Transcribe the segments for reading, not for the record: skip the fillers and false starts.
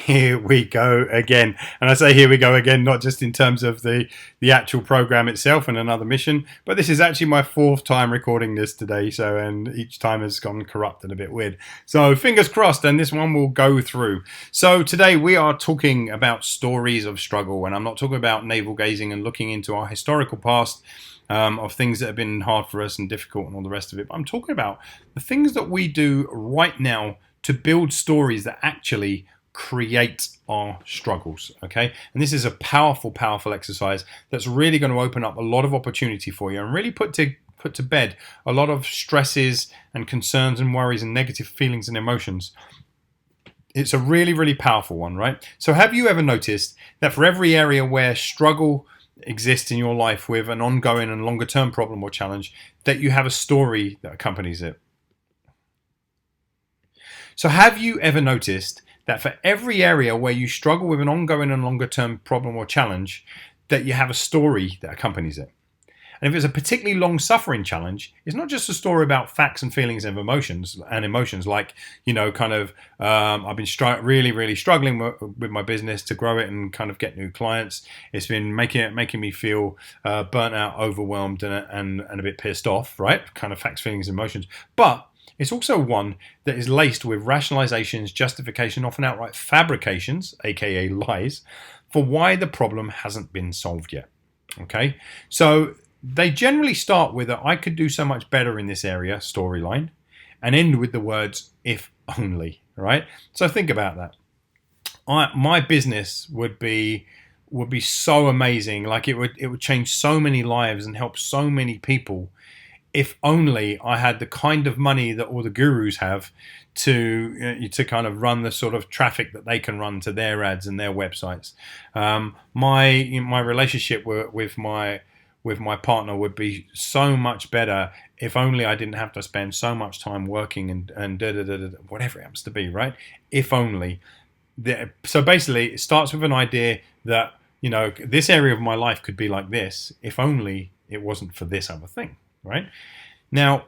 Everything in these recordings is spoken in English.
Here we go again. And I say here we go again, not just in terms of the actual program itself and another mission, but this is actually my fourth time recording this today. So, and each time has gone corrupt and a bit weird. So fingers crossed, and this one will go through. So today we are talking about stories of struggle, and I'm not talking about navel gazing and looking into our historical past. Of things that have been hard for us and difficult and all the rest of it. But I'm talking about the things that we do right now to build stories that actually create our struggles. Okay, and this is a powerful exercise that's really going to open up a lot of opportunity for you and really put to bed a lot of stresses and concerns and worries and negative feelings and emotions. It's a really powerful one, right? So have you ever noticed that for every area where struggle exists in your life with an ongoing and longer term problem or challenge, that you have a story that accompanies it? So have you ever noticed that for every area where you struggle with an ongoing and longer term problem or challenge, that you have a story that accompanies it? And if it's a particularly long suffering challenge, it's not just a story about facts and feelings and emotions like, I've been really struggling with my business to grow it and kind of get new clients. It's been making me feel burnt out, overwhelmed, and a bit pissed off, right? Kind of facts, feelings, emotions. But it's also one that is laced with rationalizations, justification, often outright fabrications, aka lies, for why the problem hasn't been solved yet. Okay, so they generally start with a "I could do so much better in this area" storyline, and end with the words "if only." Right? So think about that. My business would be so amazing. Like it would change so many lives and help so many people if only I had the kind of money that all the gurus have to kind of run the sort of traffic that they can run to their ads and their websites. My relationship with my partner would be so much better if only I didn't have to spend so much time working and whatever it happens to be, right? If only. So basically, it starts with an idea that, this area of my life could be like this if only it wasn't for this other thing, right? Now,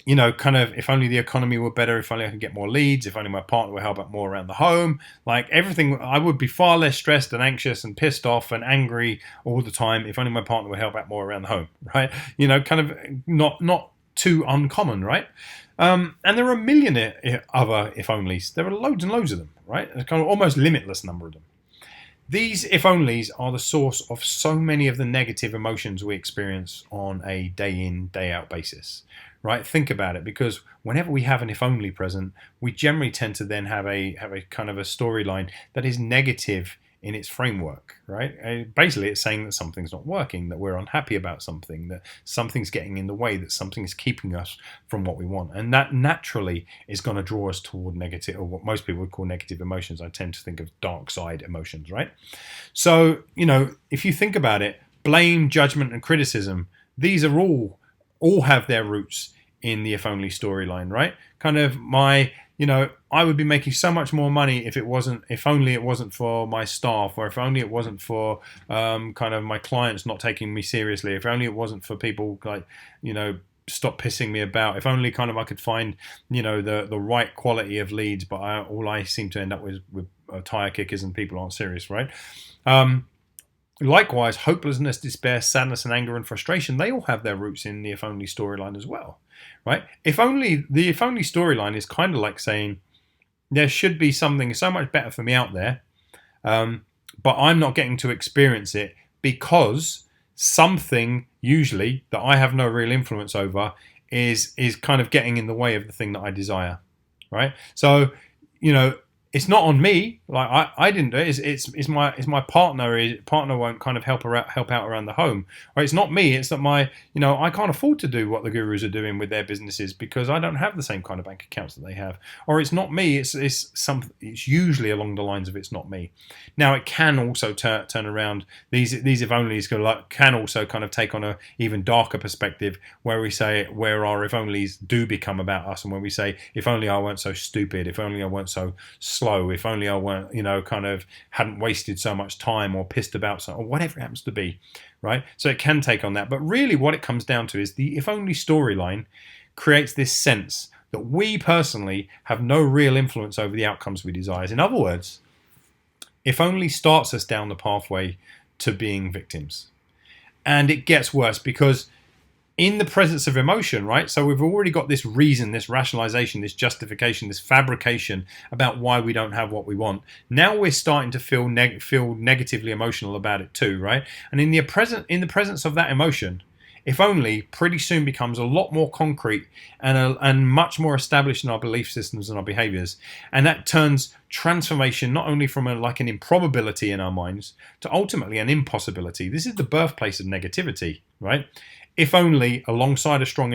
kind of if only the economy were better, if only I could get more leads, if only my partner would help out more around the home, like everything, I would be far less stressed and anxious and pissed off and angry all the time if only my partner would help out more around the home, right? Kind of not too uncommon, right? And there are a million other if onlys. There are loads and loads of them, right? A kind of almost limitless number of them. These if onlys are the source of so many of the negative emotions we experience on a day in, day out basis, right? Think about it, because whenever we have an if only present, we generally tend to then have a kind of a storyline that is negative in its framework, right? Basically, it's saying that something's not working, that we're unhappy about something, that something's getting in the way, that something's keeping us from what we want. And that naturally is going to draw us toward negative, or what most people would call negative emotions. I tend to think of dark side emotions, right? So, if you think about it, blame, judgment, and criticism, these are all have their roots in the if only storyline, right? Kind of I would be making so much more money if only it wasn't for my staff, or if only it wasn't for kind of my clients not taking me seriously, if only it wasn't for people like, stop pissing me about, if only kind of I could find, the right quality of leads, but all I seem to end up with tire kickers and people aren't serious, right? Likewise, hopelessness, despair, sadness, and anger and frustration, they all have their roots in the if only storyline as well, right? The if only storyline is kind of like saying there should be something so much better for me out there, but I'm not getting to experience it because something usually that I have no real influence over is kind of getting in the way of the thing that I desire, right? So, it's not on me. Like I didn't do it. It's my partner. His partner won't kind of help out around the home. Or it's not me. It's that I can't afford to do what the gurus are doing with their businesses because I don't have the same kind of bank accounts that they have. Or it's not me. It's usually along the lines of it's not me. Now it can also turn around. These if onlys can also kind of take on a even darker perspective where our if onlys do become about us, and when we say if only I weren't so stupid, if only I weren't so slow, if only I weren't, kind of hadn't wasted so much time or pissed about something, or whatever it happens to be, right? So it can take on that. But really what it comes down to is the if only storyline creates this sense that we personally have no real influence over the outcomes we desire. In other words, if only starts us down the pathway to being victims. And it gets worse because in the presence of emotion, right? So we've already got this reason, this rationalization, this justification, this fabrication about why we don't have what we want. Now we're starting to feel negatively emotional about it too, right? And in the presence of that emotion, if only, pretty soon becomes a lot more concrete and much more established in our belief systems and our behaviors. And that turns transformation not only from an improbability in our minds to ultimately an impossibility. This is the birthplace of negativity, right? If only, alongside a strong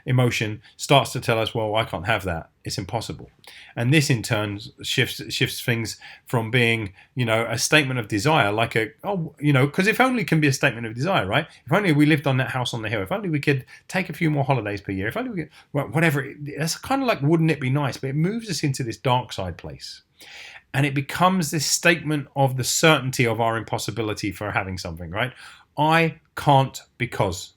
emotion, starts to tell us, well, I can't have that. It's impossible. And this in turn shifts things from being, a statement of desire, because if only can be a statement of desire, right? If only we lived on that house on the hill. If only we could take a few more holidays per year. If only we could, whatever. That's kind of like, wouldn't it be nice? But it moves us into this dark side place. And it becomes this statement of the certainty of our impossibility for having something, right? I can't because.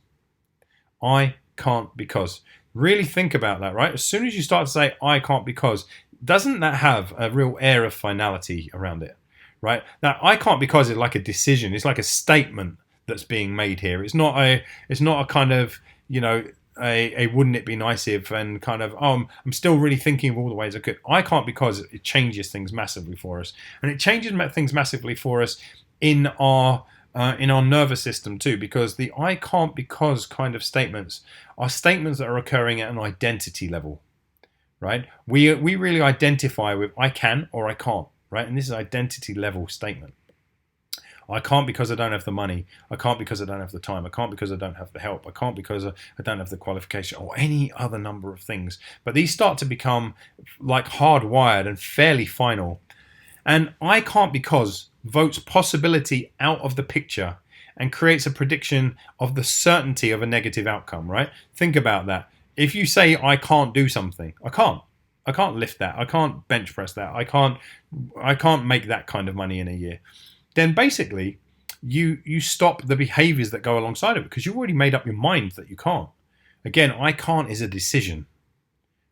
I can't because. Really think about that, right? As soon as you start to say, I can't because, doesn't that have a real air of finality around it, right? Now, I can't because is like a decision. It's like a statement that's being made here. It's not a kind of, a wouldn't it be nice if, and kind of, I'm still really thinking of all the ways I could. I can't because it changes things massively for us. And it changes things massively for us in our nervous system too, because the I can't because kind of statements are statements that are occurring at an identity level, right? We really identify with I can or I can't, right? And this is an identity level statement. I can't because I don't have the money. I can't because I don't have the time. I can't because I don't have the help. I can't because I don't have the qualification, or any other number of things. But these start to become like hardwired and fairly final. And I can't because votes possibility out of the picture and creates a prediction of the certainty of a negative outcome, right? Think about that. If you say I can't do something, I can't lift that. I can't bench press that. I can't make that kind of money in a year. Then basically you stop the behaviors that go alongside of it because you've already made up your mind that you can't. Again, I can't is a decision.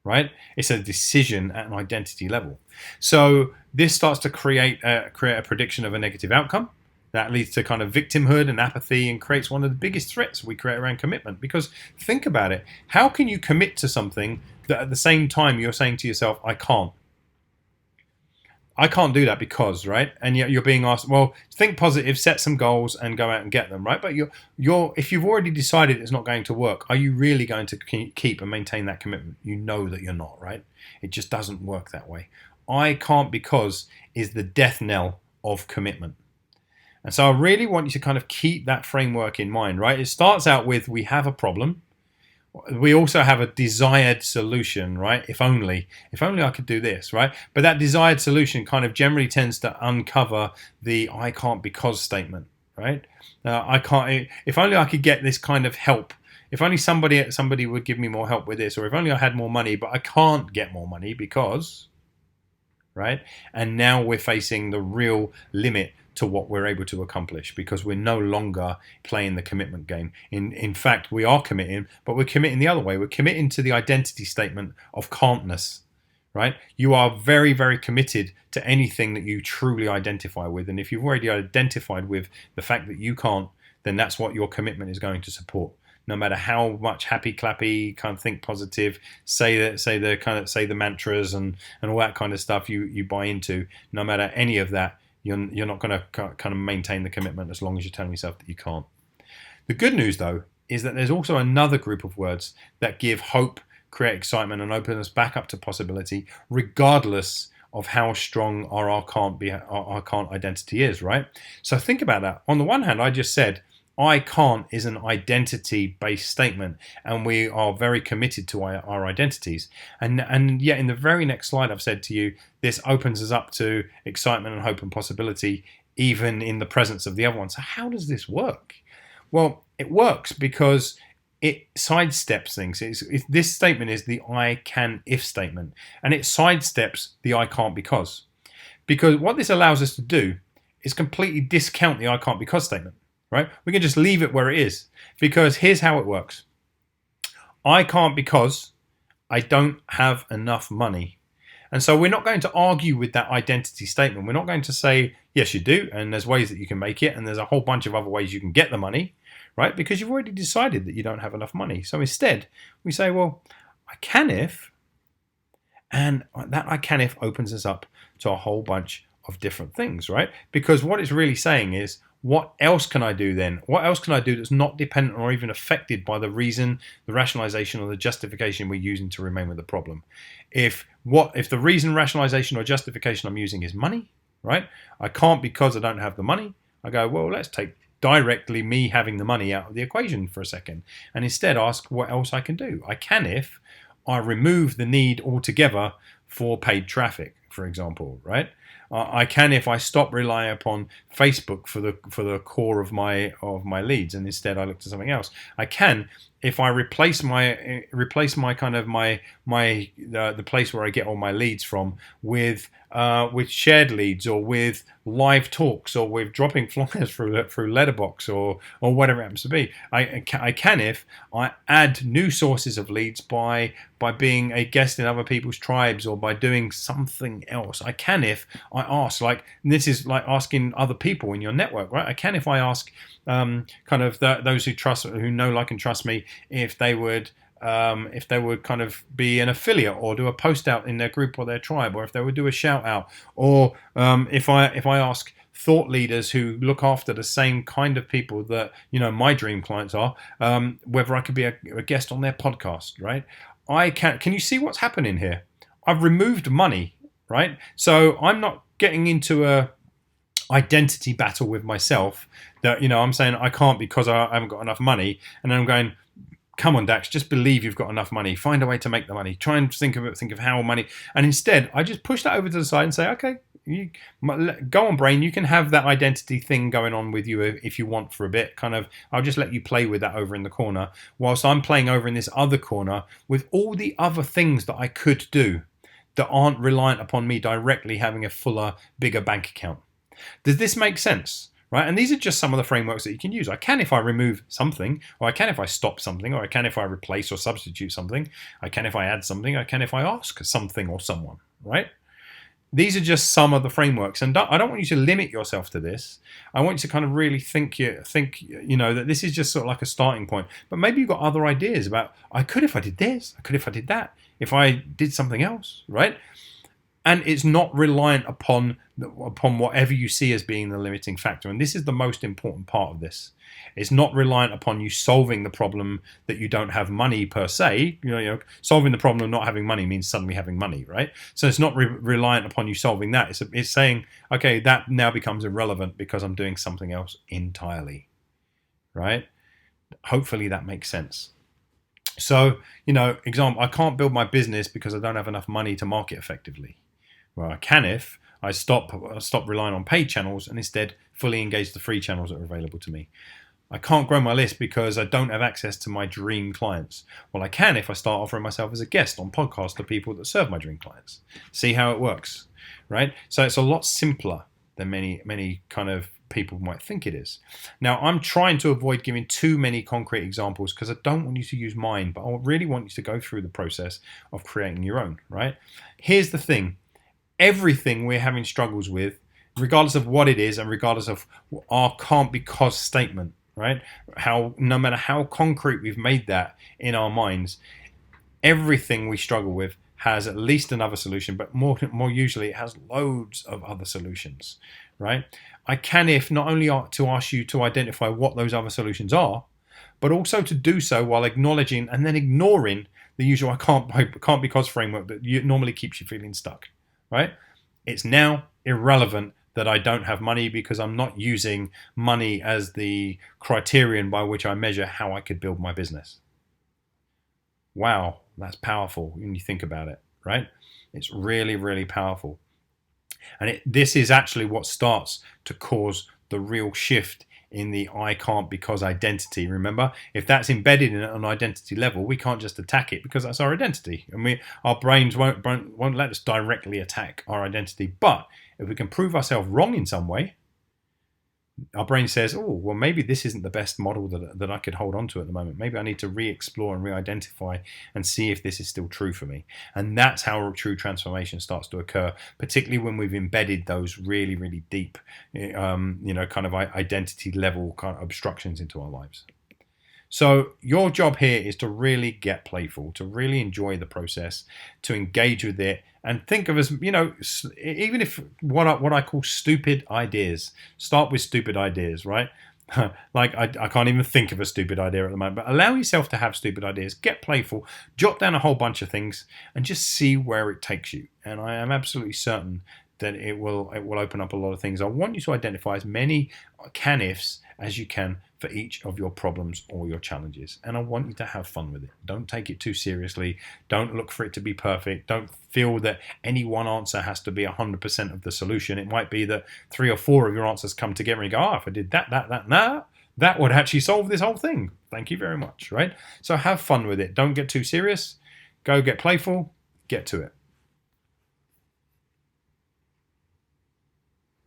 Right? It's a decision at an identity level. So this starts to create a prediction of a negative outcome that leads to kind of victimhood and apathy and creates one of the biggest threats we create around commitment. Because think about it. How can you commit to something that at the same time you're saying to yourself, I can't? I can't do that because, right? And yet you're being asked, well, think positive, set some goals and go out and get them, right? But if you've already decided it's not going to work, are you really going to keep and maintain that commitment? You know that you're not, right? It just doesn't work that way. I can't because is the death knell of commitment. And so I really want you to kind of keep that framework in mind, right? It starts out with, we have a problem. We also have a desired solution, right? If only I could do this, right? But that desired solution kind of generally tends to uncover the I can't because statement, right? I can't. If only I could get this kind of help. If only somebody would give me more help with this, or if only I had more money, but I can't get more money because, right? And now we're facing the real limit to what we're able to accomplish because we're no longer playing the commitment game. In fact, we are committing, but we're committing the other way. We're committing to the identity statement of can'tness, right? You are very, very committed to anything that you truly identify with. And if you've already identified with the fact that you can't, then that's what your commitment is going to support. No matter how much happy clappy, kind of think positive, say the mantras and all that kind of stuff you buy into, no matter any of that, you're not going to kind of maintain the commitment as long as you're telling yourself that you can't. The good news, though, is that there's also another group of words that give hope, create excitement, and open us back up to possibility, regardless of how strong our can't identity is, right? So think about that. On the one hand, I just said, I can't is an identity-based statement, and we are very committed to our identities. And yet in the very next slide I've said to you, this opens us up to excitement and hope and possibility, even in the presence of the other one. So how does this work? Well, it works because it sidesteps things. This statement is the I can if statement, and it sidesteps the I can't because. Because what this allows us to do is completely discount the I can't because statement. Right? We can just leave it where it is because here's how it works. I can't because I don't have enough money. And so we're not going to argue with that identity statement. We're not going to say, yes, you do, and there's ways that you can make it, and there's a whole bunch of other ways you can get the money, right? Because you've already decided that you don't have enough money. So instead, we say, well, I can if, and that I can if opens us up to a whole bunch of different things, right? Because what it's really saying is, what else can I do then? What else can I do that's not dependent or even affected by the reason, the rationalization, or the justification we're using to remain with the problem? If the reason, rationalization, or justification I'm using is money, right? I can't because I don't have the money. I go, well, let's take directly me having the money out of the equation for a second, and instead ask what else I can do. I can if I remove the need altogether for paid traffic, for example, right? I can if I stop relying upon Facebook for the core of my leads, and instead I look to something else. I can if I replace my kind of the place where I get all my leads from with shared leads, or with live talks, or with dropping flyers through Letterbox, or whatever it happens to be. I can if I add new sources of leads by being a guest in other people's tribes, or by doing something else. I can if I ask, like, this is like asking other people in your network, right? I can if I ask those who know, like, and trust me, if they would kind of be an affiliate, or do a post out in their group or their tribe, or if they would do a shout out, or if I ask thought leaders who look after the same kind of people that, you know, my dream clients are, whether I could be a guest on their podcast, right? Can you see what's happening here? I've removed money, right? So I'm not getting into a identity battle with myself that, you know, I'm saying I can't because I haven't got enough money, and then I'm going, come on, Dax, just believe you've got enough money. Find a way to make the money. Try and think of how money. And instead, I just push that over to the side and say, okay, go on, brain. You can have that identity thing going on with you if you want for a bit. Kind of, I'll just let you play with that over in the corner, whilst I'm playing over in this other corner with all the other things that I could do that aren't reliant upon me directly having a fuller, bigger bank account. Does this make sense? Right? And these are just some of the frameworks that you can use. I can if I remove something, or I can if I stop something, or I can if I replace or substitute something. I can if I add something. I can if I ask something or someone, right? These are just some of the frameworks, and I don't want you to limit yourself to this. I want you to kind of really think, that this is just sort of like a starting point. But maybe you've got other ideas about, I could if I did this, I could if I did that, if I did something else, right? And it's not reliant upon whatever you see as being the limiting factor. And this is the most important part of this. It's not reliant upon you solving the problem that you don't have money per se. Solving the problem of not having money means suddenly having money, right? So it's not reliant upon you solving that. It's saying, okay, that now becomes irrelevant because I'm doing something else entirely, right? Hopefully that makes sense. So, example, I can't build my business because I don't have enough money to market effectively. Well, I can if I stop relying on paid channels and instead fully engage the free channels that are available to me. I can't grow my list because I don't have access to my dream clients. Well, I can if I start offering myself as a guest on podcasts to people that serve my dream clients. See how it works, right? So it's a lot simpler than many kind of people might think it is. Now, I'm trying to avoid giving too many concrete examples because I don't want you to use mine, but I really want you to go through the process of creating your own, right? Here's the thing. Everything we're having struggles with, regardless of what it is and regardless of our can't because statement, right? No matter how concrete we've made that in our minds, everything we struggle with has at least another solution, but more usually it has loads of other solutions, right? I can if not only to ask you to identify what those other solutions are, but also to do so while acknowledging and then ignoring the usual I can't because framework that normally keeps you feeling stuck. Right? It's now irrelevant that I don't have money because I'm not using money as the criterion by which I measure how I could build my business. Wow, that's powerful when you think about it, right? It's really, really powerful. And this is actually what starts to cause the real shift in the I can't because identity. Remember, if that's embedded in an identity level, we can't just attack it because that's our identity, and our brains won't let us directly attack our identity. But if we can prove ourselves wrong in some way, our brain says, oh, well, maybe this isn't the best model that I could hold on to at the moment. Maybe I need to re-explore and re-identify and see if this is still true for me. And that's how true transformation starts to occur, particularly when we've embedded those really, really deep, kind of identity level kind of obstructions into our lives. So your job here is to really get playful, to really enjoy the process, to engage with it, and think of as, even if what I call stupid ideas. Start with stupid ideas, right? Like I can't even think of a stupid idea at the moment, but allow yourself to have stupid ideas. Get playful, jot down a whole bunch of things, and just see where it takes you. And I am absolutely certain that it will open up a lot of things. I want you to identify as many can-ifs as you can for each of your problems or your challenges. And I want you to have fun with it. Don't take it too seriously. Don't look for it to be perfect. Don't feel that any one answer has to be 100% of the solution. It might be that 3 or 4 of your answers come together and you go, if I did that would actually solve this whole thing. Thank you very much, right? So have fun with it. Don't get too serious. Go get playful. Get to it.